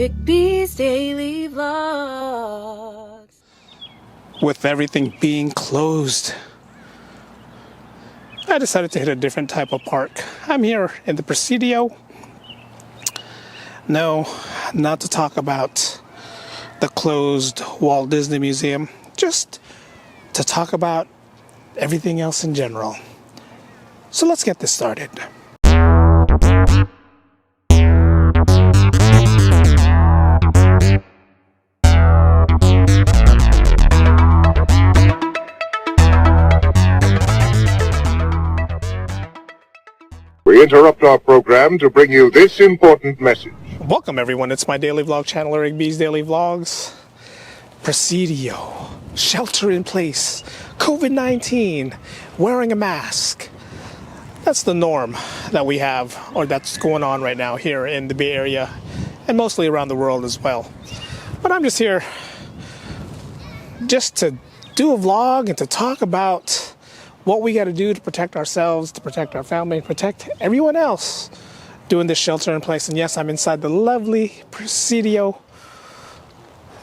Rick B's Daily Vlogs. With everything being closed, I decided to hit a different type of park. I'm here in the Presidio. No, not to talk about the closed Walt Disney Museum, just to talk about everything else in general. So let's get this started. We interrupt our program to bring you this important message. Welcome everyone, it's my daily vlog channel, Rick B's Daily Vlogs. Presidio, shelter in place, COVID-19, wearing a mask. That's the norm that we have, or that's going on right now here in the Bay Area and mostly around the world as well. But I'm just here just to do a vlog and to talk about what we got to do to protect ourselves, to protect our family, protect everyone else doing this shelter in place. And yes, I'm inside the lovely Presidio,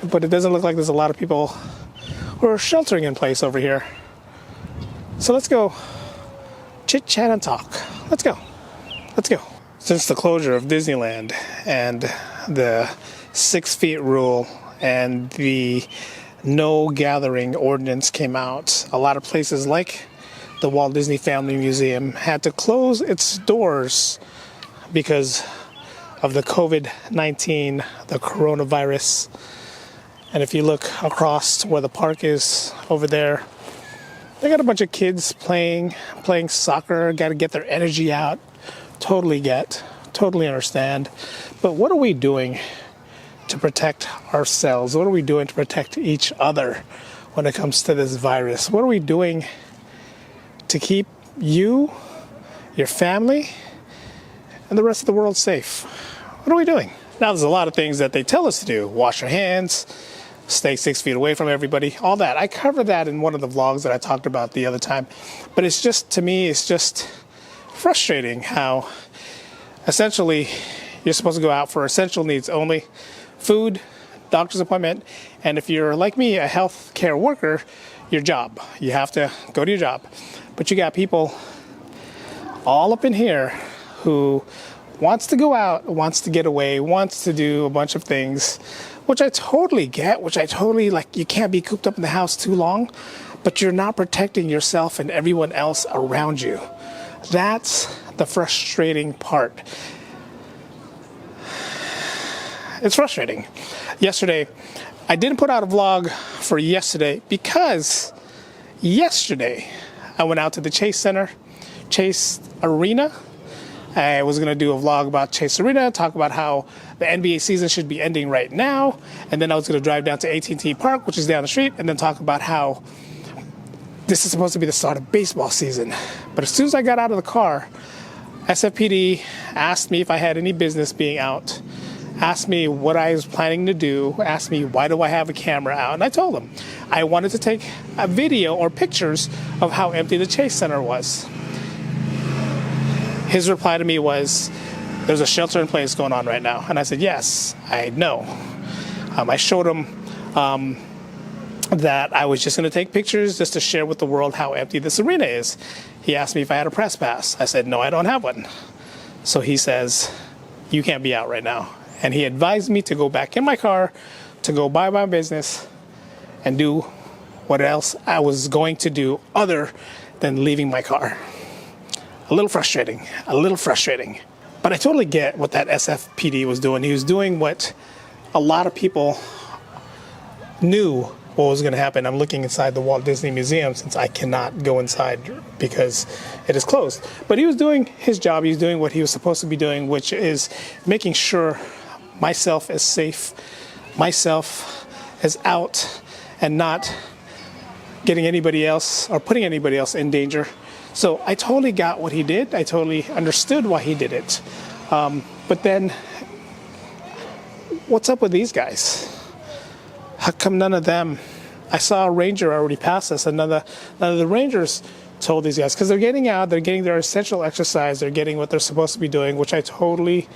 but it doesn't look like there's a lot of people who are sheltering in place over here. So let's go chit chat and talk. Let's go. Let's go. Since the closure of Disneyland and the 6 feet rule and the no gathering ordinance came out, a lot of places like the Walt Disney Family Museum had to close its doors because of the COVID-19, the coronavirus. And if you look across where the park is over there, they got a bunch of kids playing soccer, got to get their energy out. Totally understand. But what are we doing to protect ourselves? What are we doing to protect each other when it comes to this virus? What are we doing to keep you, your family, and the rest of the world safe? What are we doing? Now, there's a lot of things that they tell us to do. Wash your hands, stay 6 feet away from everybody, all that. I covered that in one of the vlogs that I talked about the other time. But it's just, to me, it's just frustrating how essentially you're supposed to go out for essential needs only. Food, doctor's appointment, and if you're like me, a healthcare worker, your job. You have to go to your job. But you got people all up in here who wants to go out, wants to get away, wants to do a bunch of things, which I totally get, which I totally like. You can't be cooped up in the house too long, but you're not protecting yourself and everyone else around you. That's the frustrating part. It's frustrating. Yesterday, I didn't put out a vlog for yesterday because yesterday I went out to the Chase Arena. I was going to do a vlog about Chase Arena, talk about how the NBA season should be ending right now, and then I was going to drive down to AT&T Park, which is down the street, and then talk about how this is supposed to be the start of baseball season. But as soon as I got out of the car, SFPD asked me if I had any business being out, asked me what I was planning to do, asked me why do I have a camera out, and I told them I wanted to take a video or pictures of how empty the Chase Center was. His reply to me was, there's a shelter in place going on right now. And I said, yes, I know. I showed him that I was just going to take pictures just to share with the world how empty this arena is. He asked me if I had a press pass. I said, no, I don't have one. So he says, you can't be out right now. And he advised me to go back in my car, to go buy my business, and do what else I was going to do other than leaving my car. A little frustrating. But I totally get what that SFPD was doing. He was doing what a lot of people knew what was going to happen. I'm looking inside the Walt Disney Museum since I cannot go inside because it is closed. But he was doing his job. He was doing what he was supposed to be doing, which is making sure myself is safe, myself is out, and not getting anybody else or putting anybody else in danger. So I totally got what he did. I totally understood why he did it. But then, what's up with these guys? How come none of them? I saw a ranger already pass us. None of the rangers told these guys, because they're getting out, they're getting their essential exercise, they're getting what they're supposed to be doing, which I totally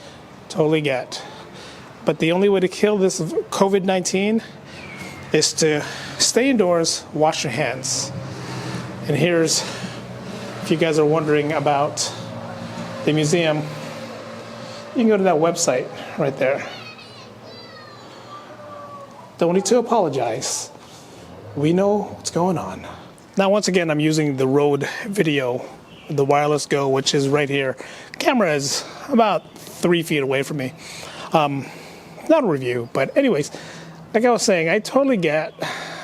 get. But the only way to kill this COVID-19 is to stay indoors, wash your hands. And here's, if you guys are wondering about the museum, you can go to that website right there. Don't need to apologize. We know what's going on. Now, once again, I'm using the Rode Video, the Wireless Go, which is right here. Camera is about 3 feet away from me. Not a review, but anyways, like I was saying, I totally get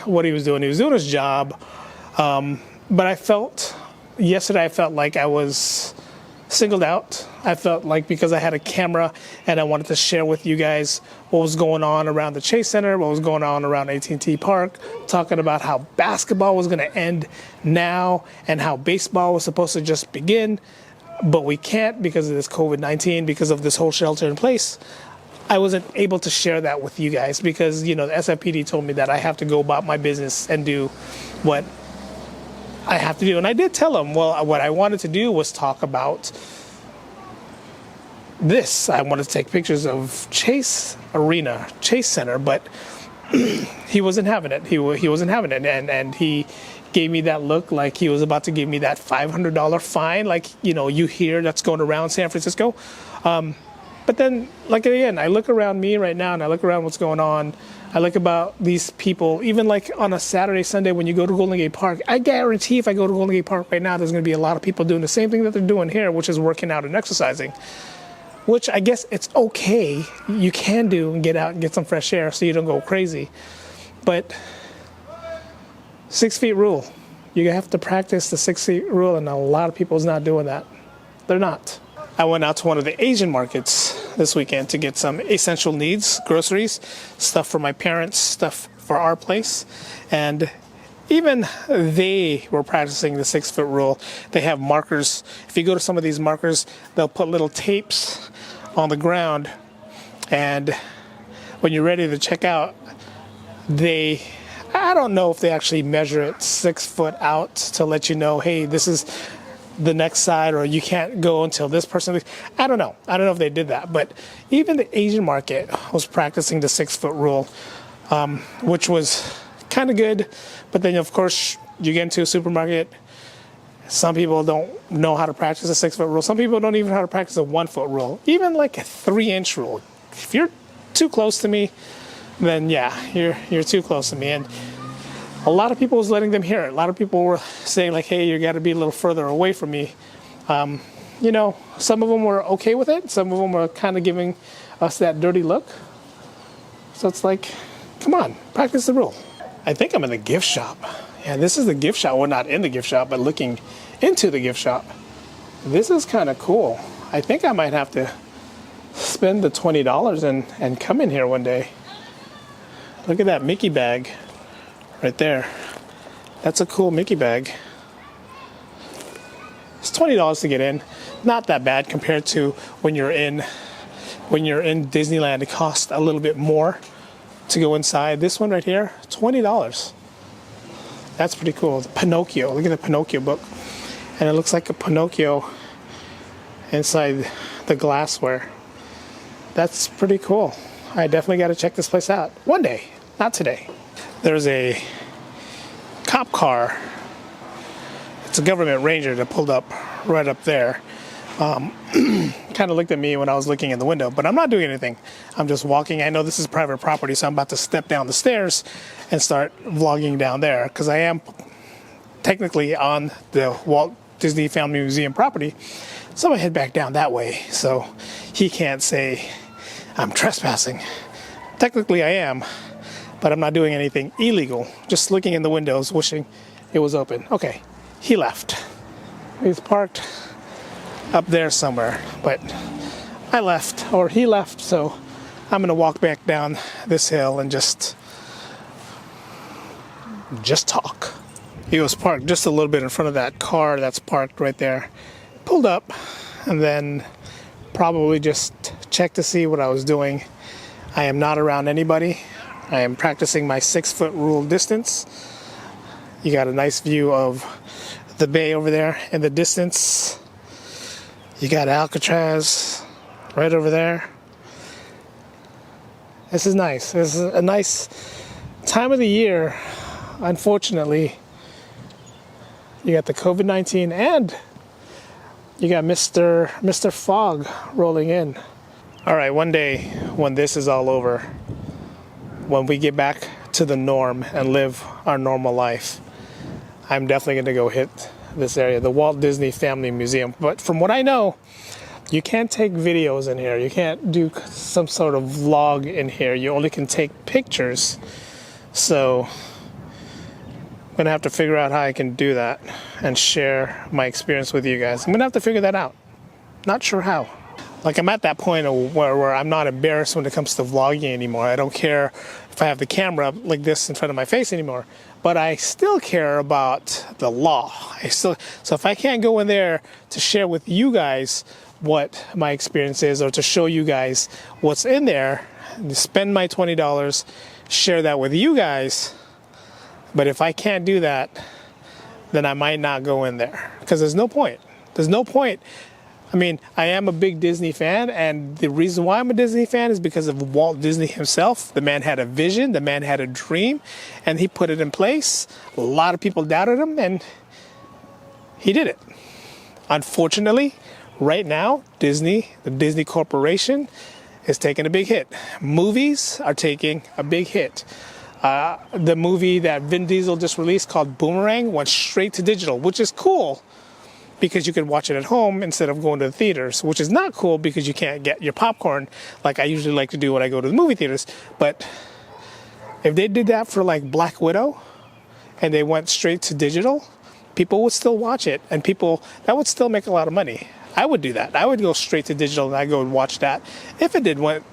what he was doing. He was doing his job, but yesterday I felt like I was singled out. I felt like because I had a camera and I wanted to share with you guys what was going on around the Chase Center, what was going on around AT&T Park, talking about how basketball was going to end now and how baseball was supposed to just begin, but we can't because of this COVID-19, because of this whole shelter in place. I wasn't able to share that with you guys because, the SFPD told me that I have to go about my business and do what I have to do. And I did tell them, well, what I wanted to do was talk about this. I wanted to take pictures of Chase Center, but he wasn't having it. He wasn't having it. And he gave me that look like he was about to give me that $500 fine, like, you hear that's going around San Francisco. But then, like, again, I look around me right now and I look around what's going on. I look about these people, even like on a Saturday, Sunday, when you go to Golden Gate Park, I guarantee if I go to Golden Gate Park right now, there's going to be a lot of people doing the same thing that they're doing here, which is working out and exercising, which I guess it's okay. You can do and get out and get some fresh air so you don't go crazy. But 6 feet rule, you have to practice the 6 feet rule, and a lot of people's not doing that. They're not. I went out to one of the Asian markets this weekend to get some essential needs, groceries, stuff for my parents, stuff for our place. And even they were practicing the 6 foot rule. They have markers. If you go to some of these markers, they'll put little tapes on the ground. And when you're ready to check out, I don't know if they actually measure it 6 foot out to let you know, hey, this is the next side, or you can't go until this person. I don't know if they did that, but even the Asian market was practicing the 6 foot rule, which was kind of good. But then, of course, you get into a supermarket, some people don't know how to practice a 6 foot rule. Some people don't even know how to practice a 1 foot rule, even like a 3-inch rule. If you're too close to me, then yeah, you're too close to me. And a lot of people was letting them hear it. A lot of people were saying like, hey, you got to be a little further away from me. Some of them were okay with it. Some of them were kind of giving us that dirty look. So it's like, come on, practice the rule. I think I'm in the gift shop. Yeah, this is the gift shop. Well, not in the gift shop, but looking into the gift shop. This is kind of cool. I think I might have to spend the $20 and come in here one day. Look at that Mickey bag. Right there. That's a cool Mickey bag. It's $20 to get in. Not that bad compared to when you're in Disneyland. It costs a little bit more to go inside. This one right here, $20. That's pretty cool. The Pinocchio. Look at the Pinocchio book. And it looks like a Pinocchio inside the glassware. That's pretty cool. I definitely got to check this place out one day. Not today. There's a cop car. It's a government ranger that pulled up right up there. Kind of looked at me when I was looking in the window, but I'm not doing anything. I'm just walking. I know this is private property, so I'm about to step down the stairs and start vlogging down there because I am technically on the Walt Disney Family Museum property. So I'm going to head back down that way so he can't say I'm trespassing. Technically I am, but I'm not doing anything illegal. Just looking in the windows, wishing it was open. Okay, he left. He's parked up there somewhere, but I left, or he left, so I'm gonna walk back down this hill and just talk. He was parked just a little bit in front of that car that's parked right there. Pulled up, and then probably just checked to see what I was doing. I am not around anybody. I am practicing my 6 foot rule distance. You got a nice view of the bay over there in the distance. You got Alcatraz right over there. This is nice. This is a nice time of the year. Unfortunately, you got the COVID-19 and you got Mr. Fog rolling in. All right, one day when this is all over, when we get back to the norm and live our normal life, I'm definitely going to go hit this area, the Walt Disney Family Museum. But from what I know, you can't take videos in here. You can't do some sort of vlog in here. You only can take pictures. So I'm going to have to figure out how I can do that and share my experience with you guys. I'm going to have to figure that out. Not sure how. Like, I'm at that point where I'm not embarrassed when it comes to vlogging anymore. I don't care if I have the camera like this in front of my face anymore. But I still care about the law. So if I can't go in there to share with you guys what my experience is, or to show you guys what's in there, spend my $20, share that with you guys. But if I can't do that, then I might not go in there, because there's no point. There's no point. I mean, I am a big Disney fan, and the reason why I'm a Disney fan is because of Walt Disney himself. The man had a vision, the man had a dream, and he put it in place. A lot of people doubted him, and he did it. Unfortunately, right now, the Disney Corporation is taking a big hit. Movies are taking a big hit. The movie that Vin Diesel just released called Boomerang went straight to digital, which is cool because you can watch it at home instead of going to the theaters, which is not cool because you can't get your popcorn like I usually like to do when I go to the movie theaters. But if they did that for like Black Widow and they went straight to digital, people would still watch it, and that would still make a lot of money. I would do that. I would go straight to digital and I'd go and watch that if it went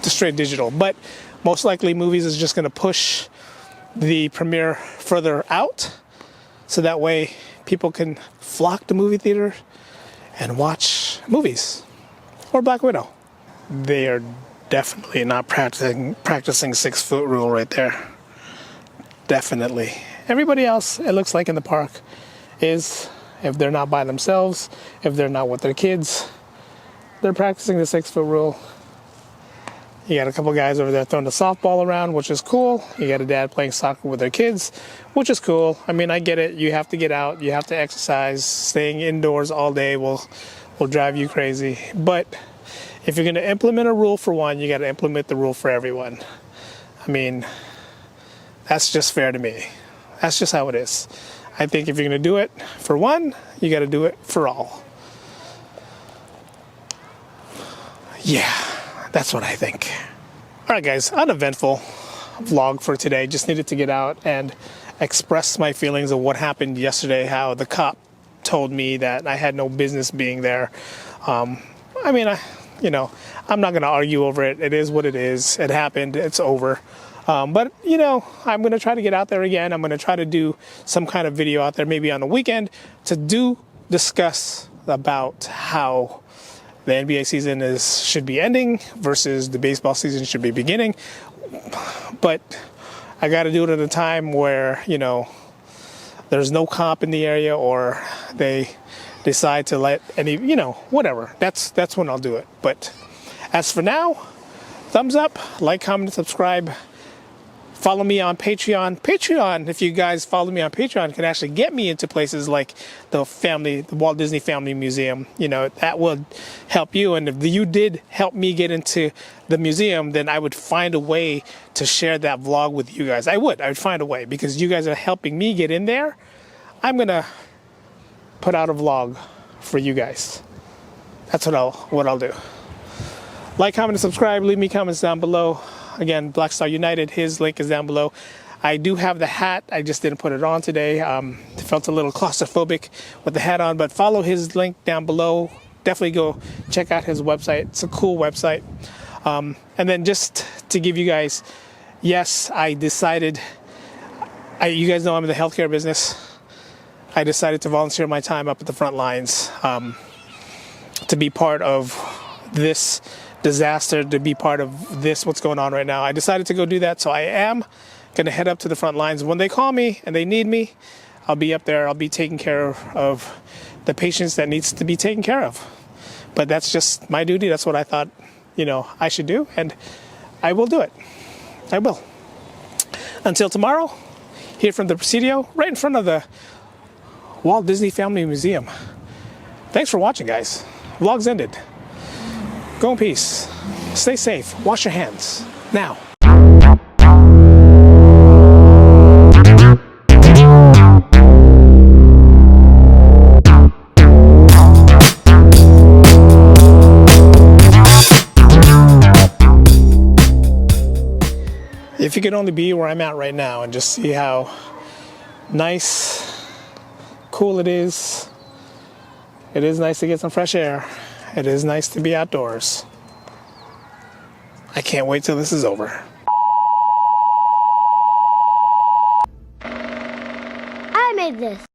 to straight digital. But most likely movies is just going to push the premiere further out, so that way people can flock to movie theater and watch movies or Black Widow. They are definitely not practicing 6-foot rule right there. Definitely. Everybody else, it looks like in the park, is, if they're not by themselves, if they're not with their kids, they're practicing the 6-foot rule. You got a couple guys over there throwing the softball around, which is cool. You got a dad playing soccer with their kids, which is cool. I mean, I get it. You have to get out. You have to exercise. Staying indoors all day will drive you crazy. But if you're going to implement a rule for one, you got to implement the rule for everyone. I mean, that's just fair to me. That's just how it is. I think if you're going to do it for one, you got to do it for all. Yeah. That's what I think. All right, guys, uneventful vlog for today. Just needed to get out and express my feelings of what happened yesterday, how the cop told me that I had no business being there. I mean, I'm not going to argue over it. It is what it is. It happened. It's over. But, I'm going to try to get out there again. I'm going to try to do some kind of video out there, maybe on the weekend, to discuss about how the NBA season should be ending versus the baseball season should be beginning. But I got to do it at a time where, there's no comp in the area, or they decide to let any, whatever. That's when I'll do it. But as for now, thumbs up, like, comment, subscribe. Follow me on Patreon. Patreon, if you guys follow me on Patreon, can actually get me into places like the Walt Disney Family Museum. That would help you. And if you did help me get into the museum, then I would find a way to share that vlog with you guys. I would find a way, because you guys are helping me get in there. I'm going to put out a vlog for you guys. That's what I'll do. Like, comment, and subscribe. Leave me comments down below. Again, Black Star United, his link is down below. I do have the hat. I just didn't put it on today. Felt a little claustrophobic with the hat on, but follow his link down below. Definitely go check out his website. It's a cool website. And then just to give you guys, yes, I decided, you guys know I'm in the healthcare business. I decided to volunteer my time up at the front lines to be part of this disaster, to be part of what's going on right now. I decided to go do that, so I am going to head up to the front lines. When they call me and they need me, I'll be up there. I'll be taking care of the patients that needs to be taken care of. But that's just my duty. That's what I thought, I should do. And I will do it. I will. Until tomorrow, here from the Presidio, right in front of the Walt Disney Family Museum. Thanks for watching, guys. Vlog's ended. Go in peace. Stay safe. Wash your hands. Now. If you could only be where I'm at right now and just see how nice, cool it is. It is nice to get some fresh air. It is nice to be outdoors. I can't wait till this is over. I made this.